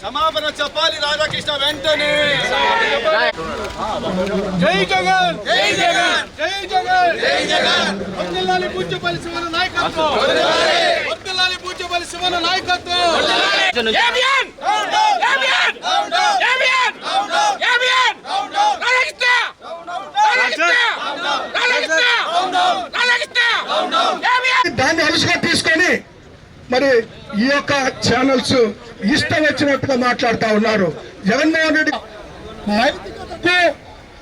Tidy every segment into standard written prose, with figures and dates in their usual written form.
క్షమాపణ చెప్పాలి రాధాకృష్ణ వెంటనే. జై జగన్, జై జగన్, జై జగన్, జై జగన్. వర్ధిల్లాలి పూజ్యపల్లి శివన నాయకత్వం, వర్ధిల్లాలి పూజ్యపల్లి శివన నాయకత్వం. ABN ABN ABN ABN Radhakrishna Radhakrishna Radhakrishna. దాన్ని అలసిగా తీసుకొని మరి ఈ యొక్క ఛానల్స్ ఇష్టం వచ్చినట్టుగా మాట్లాడుతూ ఉన్నారు. జగన్మోహన్ రెడ్డి నైతికతకు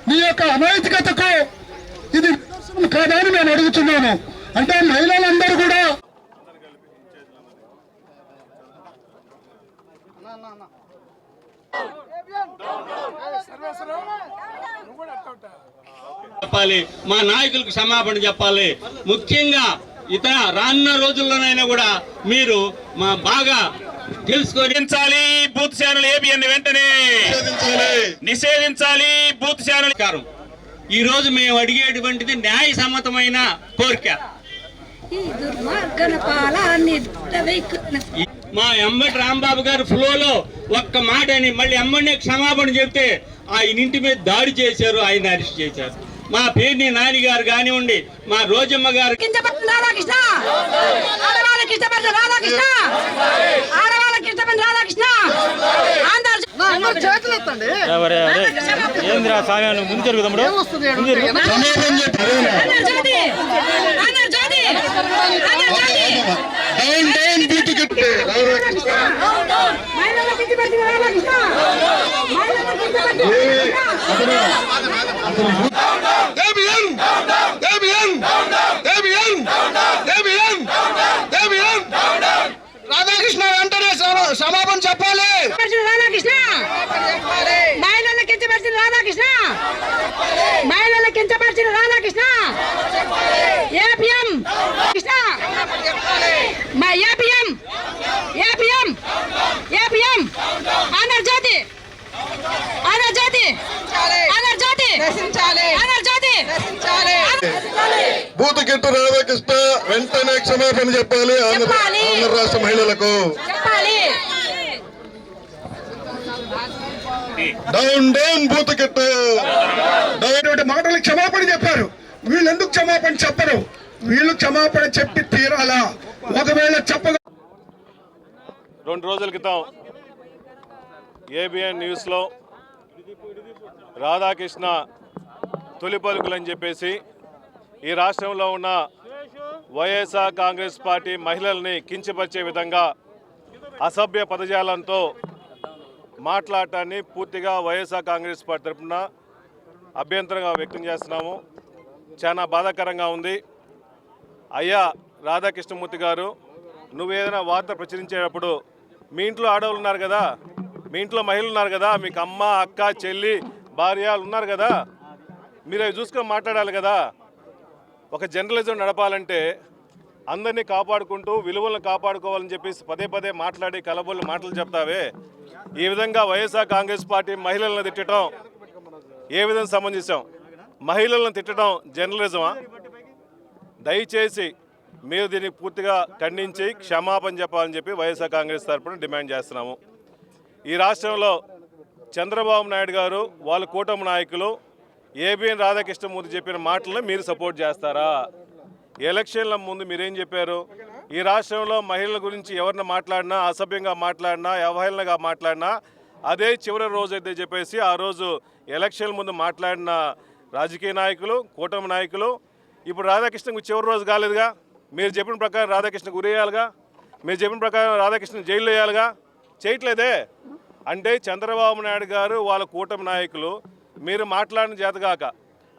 మీ యొక్క అనైతికతకు ఇది కాదా అని నేను అడుగుతున్నాను. అంటే మహిళలందరూ కూడా చెప్పాలి, మా నాయకులకు క్షమాపణ చెప్పాలి. ముఖ్యంగా ఇతర రానున్న రోజుల్లోనైనా కూడా మీరు మా బాగా తెలుసుకొని బూత్ ఛానల్ ఏబిఎన్ వెంటనే నిషేధించాలి. బూత్ ఛానల్ ఈ రోజు మేము అడిగేటువంటిది న్యాయ సమ్మతమైన కోరిక. మా ఎంబటి రాంబాబు గారు ఫ్లోలో ఒక్క మాట అని మళ్ళీ ఎమ్మడినే క్షమాపణ చెప్తే ఆయన ఇంటి మీద దాడి చేశారు, ఆయన అరెస్ట్ చేశారు. మా పేరుని నాని గారు కానివ్వండి, మా రోజమ్మ గారు ఏంద్రా సాయాలు ముందు జరుగుతాడు. రాధాకృష్ణ వెంటనే క్షమాపణ చెప్పాలి. రాధాకృష్ణ మహిళలను కించపరిచిన రాధాకృష్ణ, మహిళలను కించపరిచిన Radhakrishna, APM Krishna, APM APM APM Andhrajyothi Andhrajyothi Andhrajyothi Andhrajyothi. బూతుగిట్టు రాధాకృష్ణ వెంటనే క్షమాపణ చెప్పాలి ఆంధ్ర రాష్ట్ర మహిళలకు. డౌన్ డౌన్ బూతుగిట్టు మాటలు క్షమాపణ చెప్పారు. వీళ్ళు ఎందుకు క్షమాపణ చెప్పరు? వీళ్ళు క్షమాపణ చెప్పి తీరాలా? ఒకవేళ చెప్పగా 2 రోజుల క్రితం ఏబిఎన్ న్యూస్లో రాధాకృష్ణ తొలి పలుకులని చెప్పేసి ఈ రాష్ట్రంలో ఉన్న వైఎస్ఆర్ కాంగ్రెస్ పార్టీ మహిళల్ని కించపరిచే విధంగా అసభ్య పదజాలంతో మాట్లాడటాన్ని పూర్తిగా వైఎస్ఆర్ కాంగ్రెస్ పార్టీ తరఫున అభ్యంతరంగా వ్యక్తం చేస్తున్నాము. చాలా బాధాకరంగా ఉంది. అయ్యా రాధాకృష్ణమూర్తి గారు, నువ్వు ఏదైనా వార్త ప్రచురించేటప్పుడు మీ ఇంట్లో ఆడవాళ్ళు ఉన్నారు కదా, మీ ఇంట్లో మహిళలు ఉన్నారు కదా, మీకు అమ్మ అక్క చెల్లి భార్య ఉన్నారు కదా, మీరు అవి చూసుకొని మాట్లాడాలి కదా. ఒక జర్నలిజం నడపాలంటే అందరినీ కాపాడుకుంటూ విలువలను కాపాడుకోవాలని చెప్పేసి పదే పదే మాట్లాడి కలబొల్లి మాటలు చెప్తావే. ఈ విధంగా వైఎస్ఆర్ కాంగ్రెస్ పార్టీ మహిళలను తిట్టడం ఏ విధంగా సమంజసం? మహిళలను తిట్టడం జర్నలిజమా? దయచేసి మీరు దీన్ని పూర్తిగా ఖండించి క్షమాపణ చెప్పాలని చెప్పి వైఎస్ఆర్ కాంగ్రెస్ తరఫున డిమాండ్ చేస్తున్నాము. ఈ రాష్ట్రంలో చంద్రబాబు నాయుడు గారు వాళ్ళ కూటమి నాయకులు ఏబిఎన్ రాధాకృష్ణమూర్తి చెప్పిన మాటలను మీరు సపోర్ట్ చేస్తారా? ఎలక్షన్ల ముందు మీరేం చెప్పారు? ఈ రాష్ట్రంలో మహిళల గురించి ఎవరిని మాట్లాడినా, అసభ్యంగా మాట్లాడినా, అవహేళనగా మాట్లాడినా అదే చివరి రోజు అయితే చెప్పేసి ఆ రోజు ఎలక్షన్ల ముందు మాట్లాడిన రాజకీయ నాయకులు, కూటమి నాయకులు ఇప్పుడు రాధాకృష్ణకు చివరి రోజు కాలేదుగా. మీరు చెప్పిన ప్రకారం రాధాకృష్ణకు ఉరేయాలిగా, మీరు చెప్పిన ప్రకారం రాధాకృష్ణ జైల్లో వేయాలిగా. చేయట్లేదే. అంటే చంద్రబాబు నాయుడు గారు వాళ్ళ కూటమి నాయకులు మీరు మాట్లాడిన చేతగాక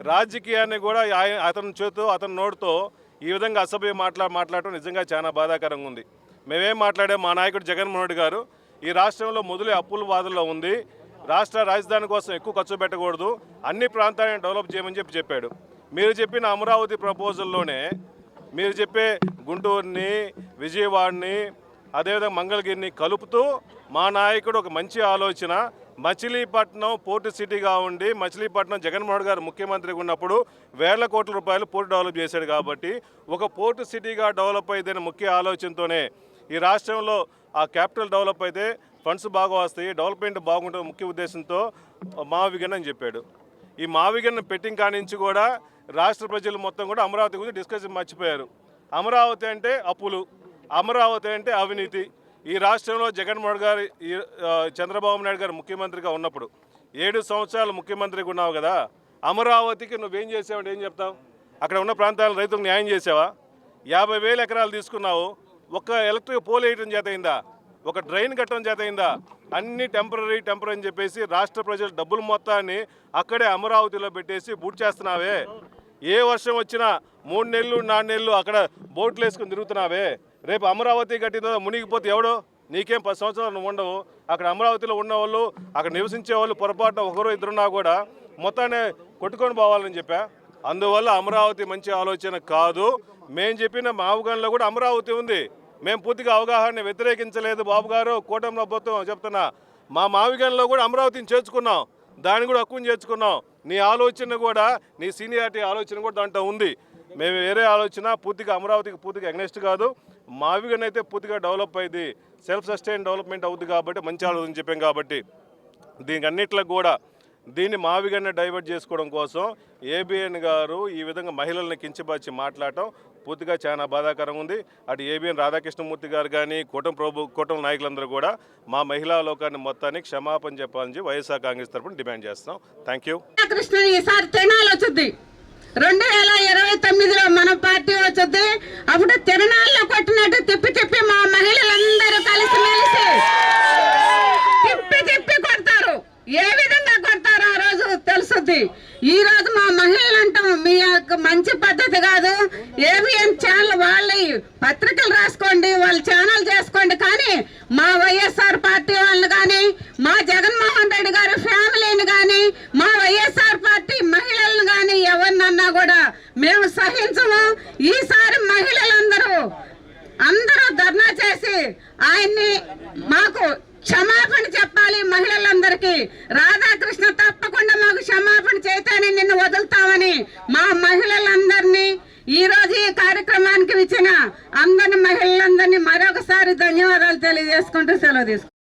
రాజకీయాన్ని కూడా అతని చేతో అతని నోటితో ఈ విధంగా అసభ్య మాట్లాడటం నిజంగా చాలా బాధాకరంగా ఉంది. మేమేం మాట్లాడాం? మా నాయకుడు జగన్మోహన్ రెడ్డి గారు ఈ రాష్ట్రంలో మొదలు అప్పుల బాధల్లో ఉంది, రాష్ట్ర రాజధాని కోసం ఎక్కువ ఖర్చు పెట్టకూడదు, అన్ని ప్రాంతాలను డెవలప్ చేయమని చెప్పాడు. మీరు చెప్పిన అమరావతి ప్రపోజల్లోనే మీరు చెప్పే గుంటూరుని, విజయవాడని, అదేవిధంగా మంగళగిరిని కలుపుతూ మా నాయకుడు ఒక మంచి ఆలోచన, మచిలీపట్నం పోర్టు సిటీగా ఉండి మచిలీపట్నం జగన్మోహన్ గారు ముఖ్యమంత్రిగా ఉన్నప్పుడు వేల కోట్ల రూపాయలు పోర్టు డెవలప్ చేశాడు. కాబట్టి ఒక పోర్టు సిటీగా డెవలప్ అయితేనే ముఖ్య ఆలోచనతోనే ఈ రాష్ట్రంలో ఆ క్యాపిటల్ డెవలప్ అయితే ఫండ్స్ బాగా వస్తాయి, డెవలప్మెంట్ బాగుంటుంది ముఖ్య ఉద్దేశంతో మావిగన్ అని చెప్పాడు. ఈ మావిగన్ పెట్టిన కాడి నుంచి కూడా రాష్ట్ర ప్రజలు మొత్తం కూడా అమరావతి గురించి డిస్కషన్ మర్చిపోయారు. అమరావతి అంటే అప్పులు, అమరావతి అంటే అవినీతి. ఈ రాష్ట్రంలో జగన్మోహన్ గారు చంద్రబాబు నాయుడు గారు ముఖ్యమంత్రిగా ఉన్నప్పుడు 7 సంవత్సరాలు ముఖ్యమంత్రిగా ఉన్నావు కదా, అమరావతికి నువ్వేం చేసావంటే ఏం చెప్తావు? అక్కడ ఉన్న ప్రాంతాల రైతులకు న్యాయం చేసావా? 50,000 ఎకరాలు తీసుకున్నావు, ఒక ఎలక్ట్రిక్ పోల్ వేయడం చేత అయిందా? ఒక డ్రైన్ కట్టడం చేత అయిందా? అన్ని టెంపరీ అని చెప్పేసి రాష్ట్ర ప్రజల డబ్బులు మొత్తాన్ని అక్కడే అమరావతిలో పెట్టేసి బూట్ చేస్తున్నావే. ఏ వర్షం వచ్చినా 3 నెలలు 4 నెలలు అక్కడ బోట్లు వేసుకుని తిరుగుతున్నావే. రేపు అమరావతి కట్టిన మునిగిపోతే ఎవడో? నీకేం 10 సంవత్సరాలు నువ్వు ఉండవు. అక్కడ అమరావతిలో ఉన్నవాళ్ళు, అక్కడ నివసించే వాళ్ళు పొరపాటున ఒకరు ఇద్దరున్నా కూడా మొత్తాన్ని కొట్టుకొని పోవాలని చెప్పా. అందువల్ల అమరావతి మంచి ఆలోచన కాదు. మేము చెప్పిన మావుగన్లో కూడా అమరావతి ఉంది. మేము పూర్తిగా అవగాహన వ్యతిరేకించలేదు బాబు గారు, కూటమి ప్రభుత్వం చెప్తున్నా. మా మావిగన్లో కూడా అమరావతిని చేర్చుకున్నాం, దాన్ని కూడా హక్కుని చేర్చుకున్నాం. నీ ఆలోచన కూడా, నీ సీనియారిటీ ఆలోచన కూడా దాంట్లో ఉంది. మేము వేరే ఆలోచన పూర్తిగా అమరావతికి పూర్తిగా అగ్నెస్ట్ కాదు. మావిగన్ అయితే పూర్తిగా డెవలప్ అయింది, సెల్ఫ్ సస్టైన్ డెవలప్మెంట్ అవుతుంది కాబట్టి మంచి ఆలోచన చెప్పాం. కాబట్టి దీనికి అన్నిట్లో కూడా దీన్ని మావిగన్నే డైవర్ట్ చేసుకోవడం కోసం ఏబిఎన్ గారు ఈ విధంగా మహిళల్ని కించపరిచి మాట్లాడటం పూర్తిగా చాలా బాధాకరంగా ఉంది. అటు ఏబిఎన్ రాధాకృష్ణమూర్తి గారు కానీ కూటమి నాయకులందరూ కూడా మా మహిళా లోకాన్ని మొత్తానికి క్షమాపణ చెప్పాలని వైఎస్ఆర్ కాంగ్రెస్ తరఫున డిమాండ్ చేస్తున్నాం. Thank you. కృష్ణ ఈసారి తెనాలి వచ్చింది. 2029లో మన పార్టీ వచ్చింది. అప్పుడు తిరణాల్లో కొట్టినట్టు తిప్పి మా మహిళలందరూ కలిసిమెలిసి తిప్పి కొడతారు. ఏ విధంగా కొడతారో ఆ రోజు తెలుసుద్ది. ఈ రోజు మా మహిళలు అంటాం మీ మంచి పద్ధతి కాదు. ఏబిఎన్ ఛానల్ వాళ్ళ పత్రికలు రాసుకోండి, వాళ్ళ ఛానల్ చేసుకోండి, కానీ మా వైఎస్ఆర్ పార్టీ వాళ్ళని కానీ, మా జగన్మోహన్ రెడ్డి గారి ఫ్యామిలీని కానీ, మా వైఎస్ఆర్ పార్టీ మహిళలను కానీ ఎవరినన్నా కూడా మేము సహించము. ఈసారి మహిళలందరూ ధర్నా చేసి ఆయన్ని మాకు క్షమాపణ చెప్పాలి. మహిళలందరికీ రాధాకృష్ణ తప్పకుండా మాకు క్షమాపణ చేతేనే నిన్ను వదులుతామని మా మహిళలందరినీ ఈ రోజు ఈ కార్యక్రమానికి ఇచ్చిన అందరి మహిళలందరినీ మరొకసారి ధన్యవాదాలు తెలియజేసుకుంటూ సెలవు తీసుకుంటాం.